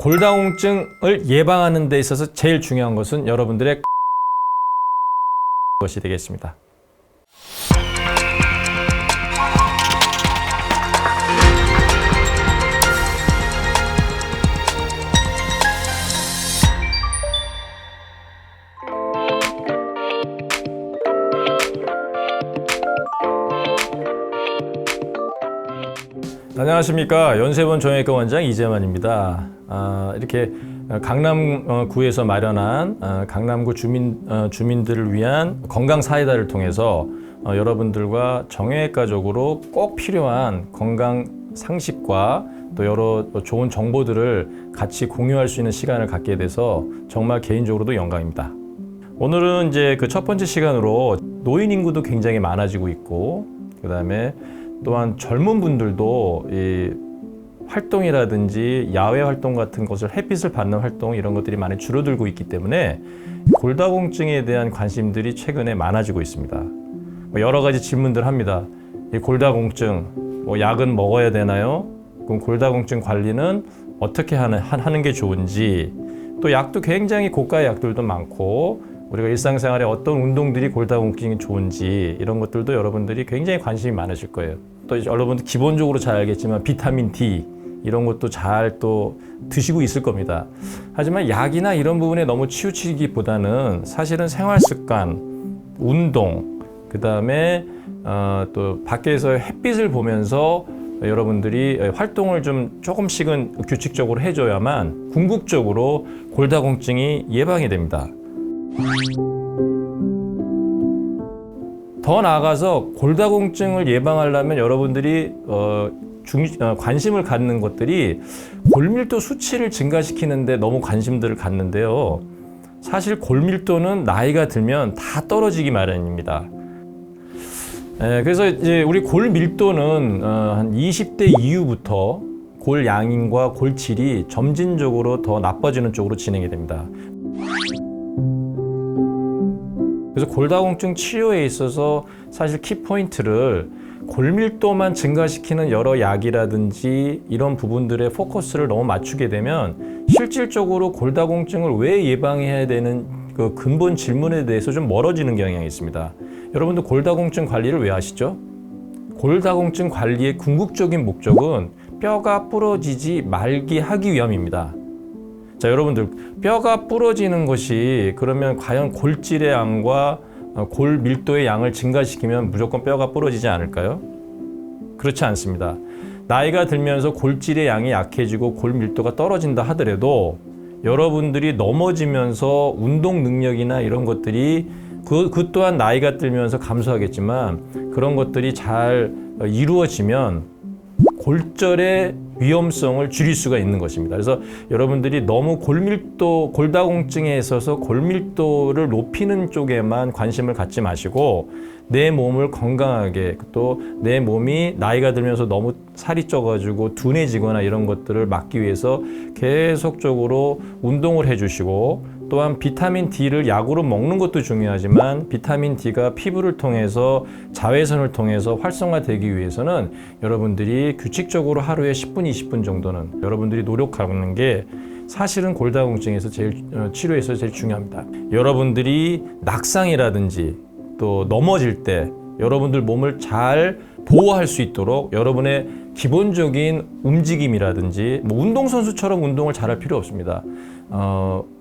골다공증을 예방하는 데 있어서 제일 중요한 것은 여러분들의 것이 되겠습니다. 안녕하십니까. 연세본 정형외과 원장 이재만입니다. 이렇게 강남구에서 마련한 강남구 주민들을 위한 건강 사이다를 통해서 여러분들과 정형외과적으로 꼭 필요한 건강 상식과 또 여러 좋은 정보들을 같이 공유할 수 있는 시간을 갖게 돼서 정말 개인적으로도 영광입니다. 오늘은 이제 그 첫 번째 시간으로 노인 인구도 굉장히 많아지고 있고, 그 다음에 또한 젊은 분들도 이 활동이라든지 야외 활동 같은 것을 햇빛을 받는 활동 이런 것들이 많이 줄어들고 있기 때문에 골다공증에 대한 관심들이 최근에 많아지고 있습니다. 여러 가지 질문들 합니다. 이 골다공증 약은 먹어야 되나요? 그럼 골다공증 관리는 어떻게 하는 게 좋은지, 또 약도 굉장히 고가의 약들도 많고 우리가 일상생활에 어떤 운동들이 골다공증이 좋은지 이런 것들도 여러분들이 굉장히 관심이 많으실 거예요. 또 여러분들 기본적으로 잘 알겠지만 비타민 D 이런 것도 잘 또 드시고 있을 겁니다. 하지만 약이나 이런 부분에 너무 치우치기보다는 사실은 생활 습관, 운동, 그 다음에 또 밖에서 햇빛을 보면서 여러분들이 활동을 좀 조금씩은 규칙적으로 해줘야만 궁극적으로 골다공증이 예방이 됩니다. 더 나아가서 골다공증을 예방하려면 여러분들이 관심을 갖는 것들이 골밀도 수치를 증가시키는데 너무 관심들을 갖는데요. 사실 골밀도는 나이가 들면 다 떨어지기 마련입니다. 그래서 이제 우리 골밀도는 한 20대 이후부터 골양인과 골질이 점진적으로 더 나빠지는 쪽으로 진행이 됩니다. 그래서 골다공증 치료에 있어서 사실 키포인트를 골밀도만 증가시키는 여러 약이라든지 이런 부분들의 포커스를 너무 맞추게 되면 실질적으로 골다공증을 왜 예방해야 되는 그 근본 질문에 대해서 좀 멀어지는 경향이 있습니다. 여러분들 골다공증 관리를 왜 하시죠? 골다공증 관리의 궁극적인 목적은 뼈가 부러지지 말게 하기 위함입니다. 자, 여러분들 뼈가 부러지는 것이 그러면 과연 골질의 양과 골 밀도의 양을 증가시키면 무조건 뼈가 부러지지 않을까요? 그렇지 않습니다. 나이가 들면서 골질의 양이 약해지고 골 밀도가 떨어진다 하더라도 여러분들이 넘어지면서 운동 능력이나 이런 것들이 그 또한 나이가 들면서 감소하겠지만 그런 것들이 잘 이루어지면 골절의 위험성을 줄일 수가 있는 것입니다. 그래서 여러분들이 너무 골다공증에 있어서 골밀도를 높이는 쪽에만 관심을 갖지 마시고 내 몸을 건강하게, 또 내 몸이 나이가 들면서 너무 살이 쪄가지고 둔해지거나 이런 것들을 막기 위해서 계속적으로 운동을 해주시고, 또한 비타민 D를 약으로 먹는 것도 중요하지만 비타민 D가 피부를 통해서 자외선을 통해서 활성화되기 위해서는 여러분들이 규칙적으로 하루에 10분, 20분 정도는 여러분들이 노력하는 게 사실은 골다공증에서 치료에서 제일 중요합니다. 여러분들이 낙상이라든지 또 넘어질 때 여러분들 몸을 잘 보호할 수 있도록 여러분의 기본적인 움직임이라든지 운동선수처럼 운동을 잘할 필요 없습니다.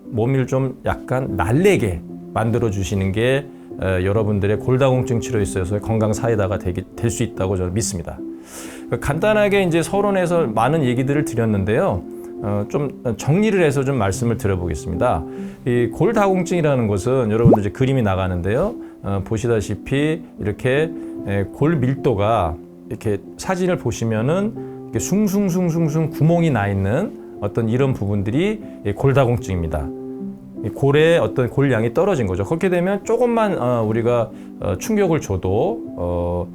몸을 좀 약간 날래게 만들어 주시는 게 여러분들의 골다공증 치료에 있어서 건강 사이다가 될 수 있다고 저는 믿습니다. 간단하게 이제 서론에서 많은 얘기들을 드렸는데요. 좀 정리를 해서 좀 말씀을 드려보겠습니다. 이 골다공증이라는 것은 여러분들 이제 그림이 나가는데요. 보시다시피 이렇게 골 밀도가 이렇게 사진을 보시면은 이렇게 숭숭숭숭 구멍이 나 있는 어떤 이런 부분들이 골다공증입니다. 골의 어떤 골량이 떨어진 거죠. 그렇게 되면 조금만 우리가 충격을 줘도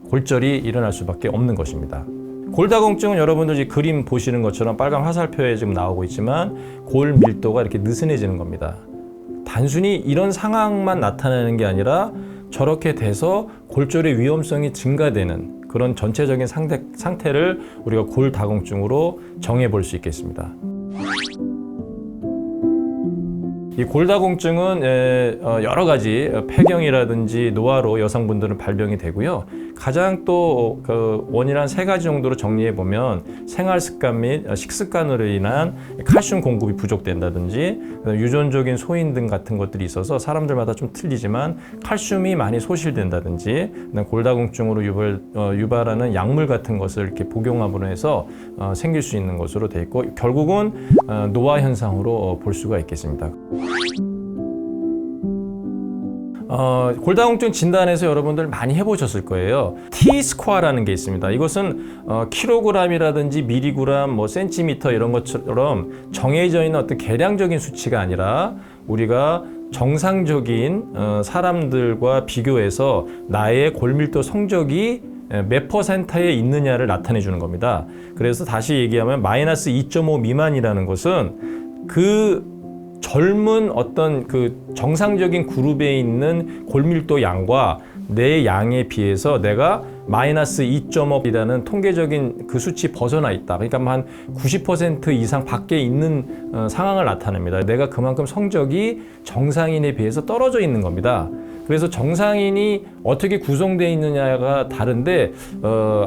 골절이 일어날 수밖에 없는 것입니다. 골다공증은 여러분들 그림 보시는 것처럼 빨간 화살표에 지금 나오고 있지만 골 밀도가 이렇게 느슨해지는 겁니다. 단순히 이런 상황만 나타나는 게 아니라 저렇게 돼서 골절의 위험성이 증가되는 그런 전체적인 상태를 우리가 골다공증으로 정해 볼 수 있겠습니다. 이 골다공증은 여러 가지 폐경이라든지 노화로 여성분들은 발병이 되고요. 가장 또 그 원인한 세 가지 정도로 정리해 보면 생활 습관 및 식습관으로 인한 칼슘 공급이 부족된다든지 유전적인 소인 등 같은 것들이 있어서 사람들마다 좀 틀리지만 칼슘이 많이 소실된다든지 골다공증으로 유발하는 약물 같은 것을 이렇게 복용함으로 해서 생길 수 있는 것으로 돼 있고 결국은 노화 현상으로 볼 수가 있겠습니다. 골다공증 진단에서 여러분들 많이 해보셨을 거예요. T-스코어라는 게 있습니다. 이것은 킬로그램이라든지 미리그램, 센티미터 이런 것처럼 정해져 있는 어떤 계량적인 수치가 아니라 우리가 정상적인 사람들과 비교해서 나의 골밀도 성적이 몇 퍼센트에 있느냐를 나타내 주는 겁니다. 그래서 다시 얘기하면 마이너스 2.5 미만이라는 것은 그 젊은 어떤 그 정상적인 그룹에 있는 골밀도 양과 내 양에 비해서 내가 마이너스 2.5이라는 통계적인 그 수치 벗어나 있다. 그러니까 한 90% 이상 밖에 있는 상황을 나타냅니다. 내가 그만큼 성적이 정상인에 비해서 떨어져 있는 겁니다. 그래서 정상인이 어떻게 구성되어 있느냐가 다른데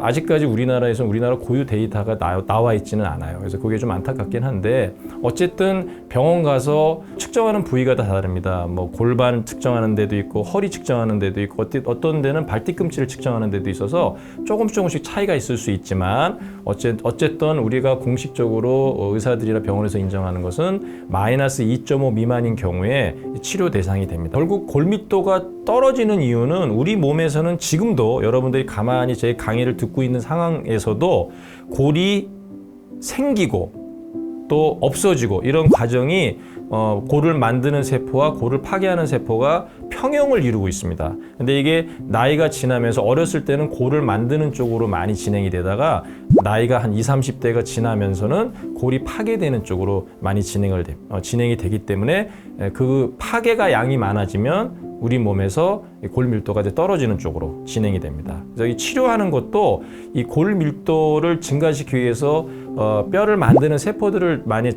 아직까지 우리나라에서 우리나라 고유 데이터가 나와 있지는 않아요. 그래서 그게 좀 안타깝긴 한데 어쨌든 병원 가서 측정하는 부위가 다 다릅니다. 골반 측정하는 데도 있고 허리 측정하는 데도 있고 어떤 데는 발뒤꿈치를 측정하는 데도 있어서 조금씩 차이가 있을 수 있지만 어쨌든 우리가 공식적으로 의사들이나 병원에서 인정하는 것은 마이너스 2.5 미만인 경우에 치료 대상이 됩니다. 결국 골밀도가 떨어지는 이유는 우리 몸에서는 지금도 여러분들이 가만히 제 강의를 듣고 있는 상황에서도 골이 생기고 또 없어지고 이런 과정이 골을 만드는 세포와 골을 파괴하는 세포가 평형을 이루고 있습니다. 근데 이게 나이가 지나면서 어렸을 때는 골을 만드는 쪽으로 많이 진행이 되다가 나이가 한 20, 30대가 지나면서는 골이 파괴되는 쪽으로 많이 진행이 되기 때문에 그 파괴가 양이 많아지면 우리 몸에서 골밀도가 이제 떨어지는 쪽으로 진행이 됩니다. 그래서 이 치료하는 것도 이 골밀도를 증가시키기 위해서 뼈를 만드는 세포들을 많이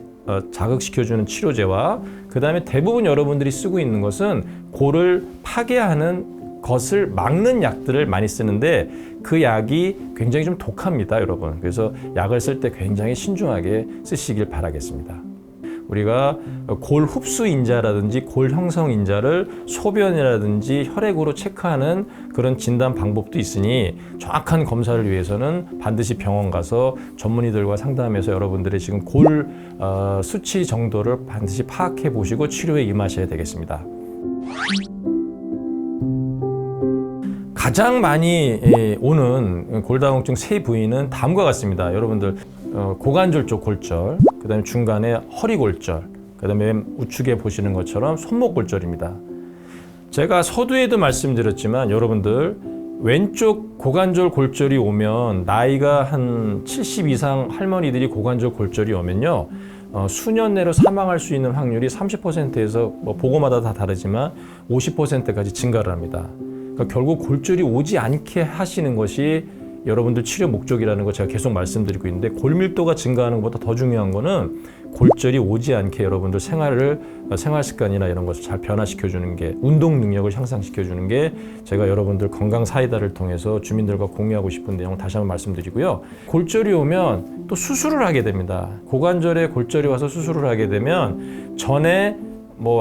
자극시켜주는 치료제와 그 다음에 대부분 여러분들이 쓰고 있는 것은 골을 파괴하는 것을 막는 약들을 많이 쓰는데 그 약이 굉장히 좀 독합니다, 여러분. 그래서 약을 쓸 때 굉장히 신중하게 쓰시길 바라겠습니다. 우리가 골 흡수 인자라든지 골 형성 인자를 소변이라든지 혈액으로 체크하는 그런 진단 방법도 있으니 정확한 검사를 위해서는 반드시 병원 가서 전문의들과 상담해서 여러분들의 지금 골 수치 정도를 반드시 파악해 보시고 치료에 임하셔야 되겠습니다. 가장 많이 오는 골다공증 세 부위는 다음과 같습니다. 여러분들 고관절 쪽 골절, 그 다음에 중간에 허리 골절, 그 다음에 우측에 보시는 것처럼 손목 골절입니다. 제가 서두에도 말씀드렸지만 여러분들 왼쪽 고관절 골절이 오면 나이가 한 70 이상 할머니들이 고관절 골절이 오면요 수년 내로 사망할 수 있는 확률이 30%에서 보고마다 다 다르지만 50%까지 증가를 합니다. 그러니까 결국 골절이 오지 않게 하시는 것이 여러분들 치료 목적이라는 거 제가 계속 말씀드리고 있는데 골밀도가 증가하는 것보다 더 중요한 거는 골절이 오지 않게 여러분들 생활 습관이나 이런 것을 잘 변화시켜주는 게 운동 능력을 향상시켜주는 게 제가 여러분들 건강 사이다를 통해서 주민들과 공유하고 싶은 내용을 다시 한번 말씀드리고요. 골절이 오면 또 수술을 하게 됩니다. 고관절에 골절이 와서 수술을 하게 되면 전에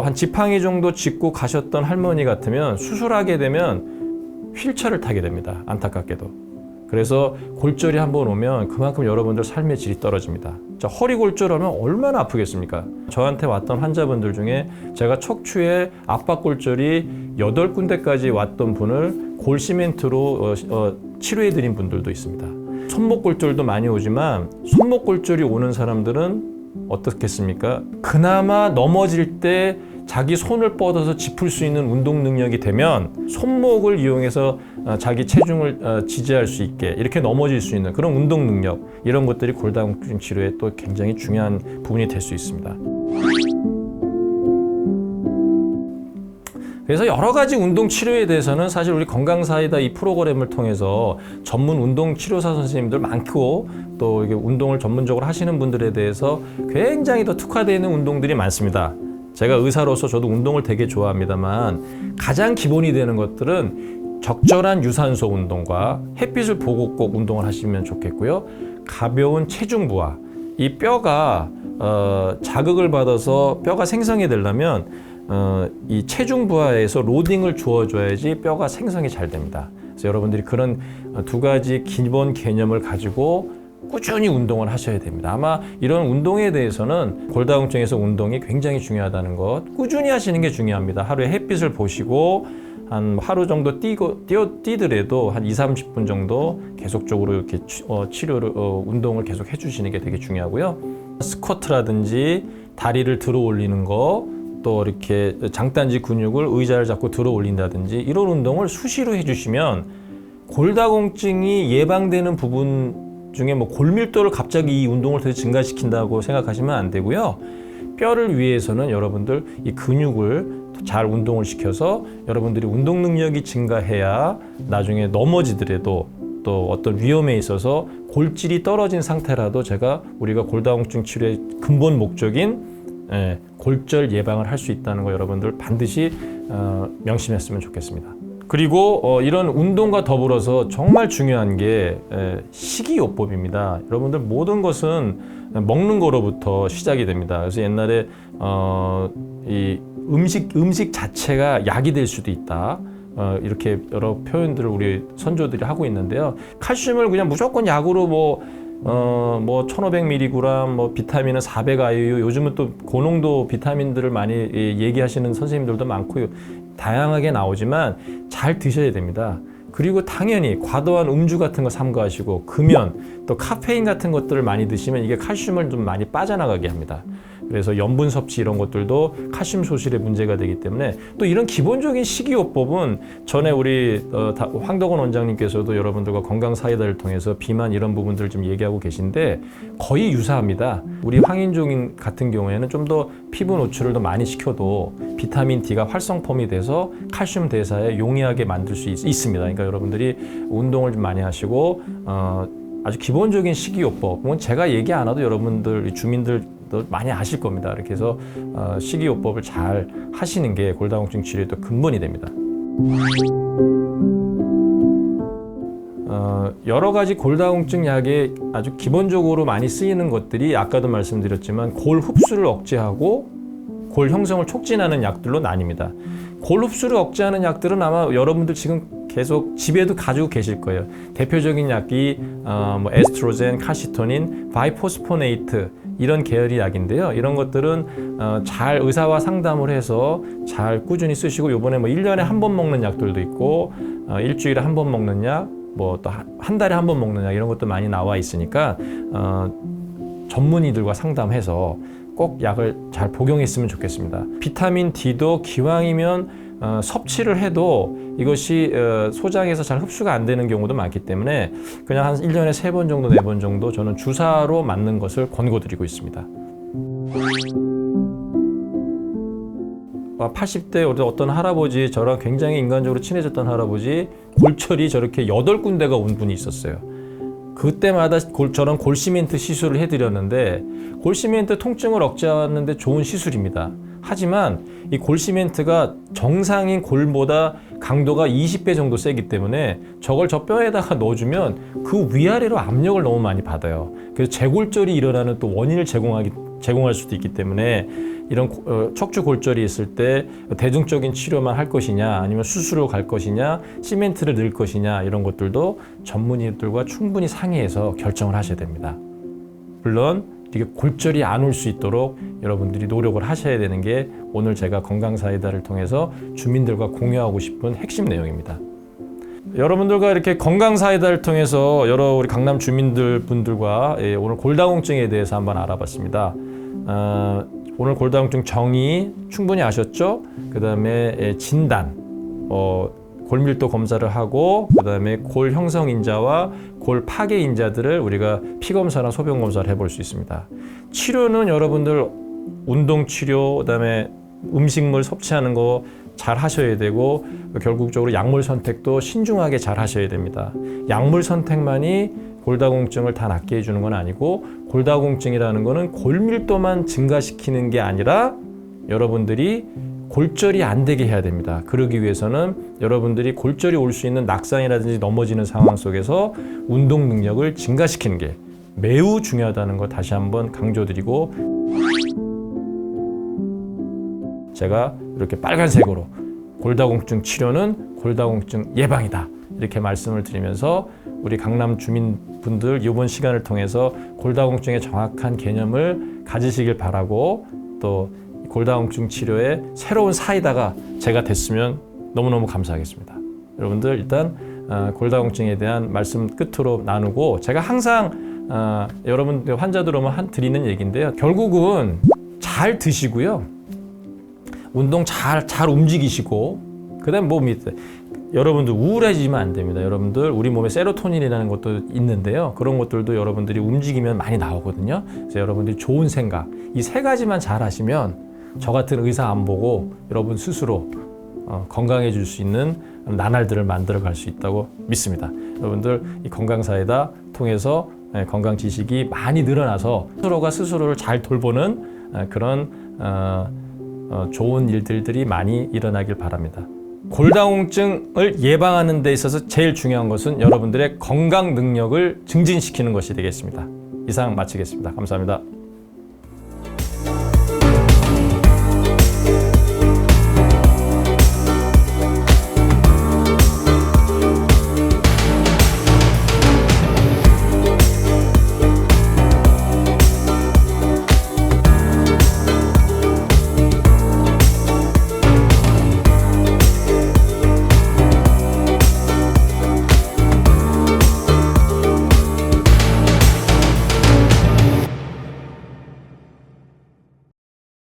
한 지팡이 정도 짚고 가셨던 할머니 같으면 수술하게 되면 휠체어를 타게 됩니다. 안타깝게도. 그래서 골절이 한번 오면 그만큼 여러분들 삶의 질이 떨어집니다. 자, 허리 골절하면 얼마나 아프겠습니까? 저한테 왔던 환자분들 중에 제가 척추에 압박골절이 8군데까지 왔던 분을 골시멘트로 치료해드린 분들도 있습니다. 손목골절도 많이 오지만 손목골절이 오는 사람들은 어떻겠습니까? 그나마 넘어질 때 자기 손을 뻗어서 짚을 수 있는 운동 능력이 되면 손목을 이용해서 자기 체중을 지지할 수 있게 이렇게 넘어질 수 있는 그런 운동 능력 이런 것들이 골다공증 치료에 또 굉장히 중요한 부분이 될 수 있습니다. 그래서 여러 가지 운동 치료에 대해서는 사실 우리 건강사이다 이 프로그램을 통해서 전문 운동 치료사 선생님들 많고 또 이게 운동을 전문적으로 하시는 분들에 대해서 굉장히 더 특화되어 있는 운동들이 많습니다. 제가 의사로서 저도 운동을 되게 좋아합니다만 가장 기본이 되는 것들은 적절한 유산소 운동과 햇빛을 보고 꼭 운동을 하시면 좋겠고요. 가벼운 체중 부하, 이 뼈가 자극을 받아서 뼈가 생성이 되려면 이 체중 부하에서 로딩을 주어줘야지 뼈가 생성이 잘 됩니다. 그래서 여러분들이 그런 두 가지 기본 개념을 가지고 꾸준히 운동을 하셔야 됩니다. 아마 이런 운동에 대해서는 골다공증에서 운동이 굉장히 중요하다는 것, 꾸준히 하시는 게 중요합니다. 하루에 햇빛을 보시고 한 하루 정도 뛰더라도 한 2-30분 정도 계속적으로 이렇게 치료를 운동을 계속 해주시는 게 되게 중요하고요. 스쿼트라든지 다리를 들어 올리는 거, 또 이렇게 장단지 근육을 의자를 잡고 들어 올린다든지 이런 운동을 수시로 해주시면 골다공증이 예방되는 부분 중에 뭐 골밀도를 갑자기 이 운동을 더 증가시킨다고 생각하시면 안 되고요. 뼈를 위해서는 여러분들 이 근육을 잘 운동을 시켜서 여러분들이 운동 능력이 증가해야 나중에 넘어지더라도 또 어떤 위험에 있어서 골질이 떨어진 상태라도 우리가 골다공증 치료의 근본 목적인 골절 예방을 할 수 있다는 거 여러분들 반드시 명심했으면 좋겠습니다. 그리고 이런 운동과 더불어서 정말 중요한 게 식이요법입니다. 여러분들 모든 것은 먹는 거로부터 시작이 됩니다. 그래서 옛날에 이 음식 자체가 약이 될 수도 있다. 이렇게 여러 표현들을 우리 선조들이 하고 있는데요. 칼슘을 그냥 무조건 약으로 뭐 1500mg, 뭐 비타민은 400IU, 요즘은 또 고농도 비타민들을 많이 얘기하시는 선생님들도 많고요. 다양하게 나오지만 잘 드셔야 됩니다. 그리고 당연히 과도한 음주 같은 거 삼가하시고 금연, 또 카페인 같은 것들을 많이 드시면 이게 칼슘을 좀 많이 빠져나가게 합니다. 그래서 염분 섭취 이런 것들도 칼슘 소실에 문제가 되기 때문에 또 이런 기본적인 식이요법은 전에 우리 황덕원 원장님께서도 여러분들과 건강사이다를 통해서 비만 이런 부분들을 좀 얘기하고 계신데 거의 유사합니다. 우리 황인종 같은 경우에는 좀 더 피부 노출을 더 많이 시켜도 비타민 D가 활성펌이 돼서 칼슘 대사에 용이하게 만들 수 있습니다. 그러니까 여러분들이 운동을 좀 많이 하시고 아주 기본적인 식이요법은 제가 얘기 안 해도 여러분들 주민들 많이 아실 겁니다. 이렇게 해서 식이요법을 잘 하시는 게 골다공증 치료의 또 근본이 됩니다. 여러 가지 골다공증 약에 아주 기본적으로 많이 쓰이는 것들이 아까도 말씀드렸지만 골 흡수를 억제하고 골 형성을 촉진하는 약들로 나뉩니다. 골 흡수를 억제하는 약들은 아마 여러분들 지금 계속 집에도 가지고 계실 거예요. 대표적인 약이 뭐 에스트로겐, 칼시토닌, 바이포스포네이트 이런 계열의 약인데요. 이런 것들은 잘 의사와 상담을 해서 잘 꾸준히 쓰시고 요번에 뭐 1년에 한 번 먹는 약들도 있고 일주일에 한 번 먹는 약, 뭐 또 한 달에 한 번 먹는 약 이런 것도 많이 나와 있으니까 전문의들과 상담해서 꼭 약을 잘 복용했으면 좋겠습니다. 비타민 D도 기왕이면 섭취를 해도 이것이 소장에서 잘 흡수가 안 되는 경우도 많기 때문에 그냥 한 1년에 3번 정도, 4번 정도 저는 주사로 맞는 것을 권고드리고 있습니다. 80대 어떤 할아버지, 저랑 굉장히 인간적으로 친해졌던 할아버지 골철이 저렇게 8군데가 온 분이 있었어요. 그때마다 저런 골시멘트 시술을 해드렸는데 골시멘트 통증을 억제하는데 좋은 시술입니다. 하지만 이 골시멘트가 정상인 골보다 강도가 20배 정도 세기 때문에 저걸 저 뼈에다가 넣어주면 그 위아래로 압력을 너무 많이 받아요. 그래서 재골절이 일어나는 또 원인을 제공할 수도 있기 때문에 이런 척추 골절이 있을 때 대중적인 치료만 할 것이냐 아니면 수술로 갈 것이냐 시멘트를 넣을 것이냐 이런 것들도 전문의들과 충분히 상의해서 결정을 하셔야 됩니다. 물론 이게 골절이 안 올 수 있도록 여러분들이 노력을 하셔야 되는 게 오늘 제가 건강사이다를 통해서 주민들과 공유하고 싶은 핵심 내용입니다. 여러분들과 이렇게 건강사이다를 통해서 여러 우리 강남 주민분들과 오늘 골다공증에 대해서 한번 알아봤습니다. 오늘 골다공증 정의 충분히 아셨죠? 그 다음에 진단, 골밀도 검사를 하고 그 다음에 골 형성 인자와 골 파괴 인자들을 우리가 피검사나 소변 검사를 해볼 수 있습니다. 치료는 여러분들 운동 치료, 그 다음에 음식물 섭취하는 거 잘 하셔야 되고 결국적으로 약물 선택도 신중하게 잘 하셔야 됩니다. 약물 선택만이 골다공증을 다 낫게 해주는 건 아니고 골다공증이라는 거는 골밀도만 증가시키는 게 아니라 여러분들이 골절이 안 되게 해야 됩니다. 그러기 위해서는 여러분들이 골절이 올 수 있는 낙상이라든지 넘어지는 상황 속에서 운동 능력을 증가시키는 게 매우 중요하다는 거 다시 한번 강조드리고, 제가 이렇게 빨간색으로 골다공증 치료는 골다공증 예방이다 이렇게 말씀을 드리면서 우리 강남 주민분들 이번 시간을 통해서 골다공증의 정확한 개념을 가지시길 바라고, 또 골다공증 치료의 새로운 사이다가 제가 됐으면 너무너무 감사하겠습니다. 여러분들 일단 골다공증에 대한 말씀 끝으로 나누고, 제가 항상 여러분 환자들 오면 드리는 얘기인데요. 결국은 잘 드시고요. 운동 잘 움직이시고, 그 다음에 여러분들 우울해지면 안 됩니다. 여러분들 우리 몸에 세로토닌이라는 것도 있는데요. 그런 것들도 여러분들이 움직이면 많이 나오거든요. 그래서 여러분들이 좋은 생각, 이 세 가지만 잘 하시면 저 같은 의사 안 보고 여러분 스스로 건강해질 수 있는 나날들을 만들어 갈 수 있다고 믿습니다. 여러분들 이 건강사이다 통해서 건강 지식이 많이 늘어나서 스스로가 스스로를 잘 돌보는 그런 좋은 일들이 많이 일어나길 바랍니다. 골다공증을 예방하는 데 있어서 제일 중요한 것은 여러분들의 건강 능력을 증진시키는 것이 되겠습니다. 이상 마치겠습니다. 감사합니다.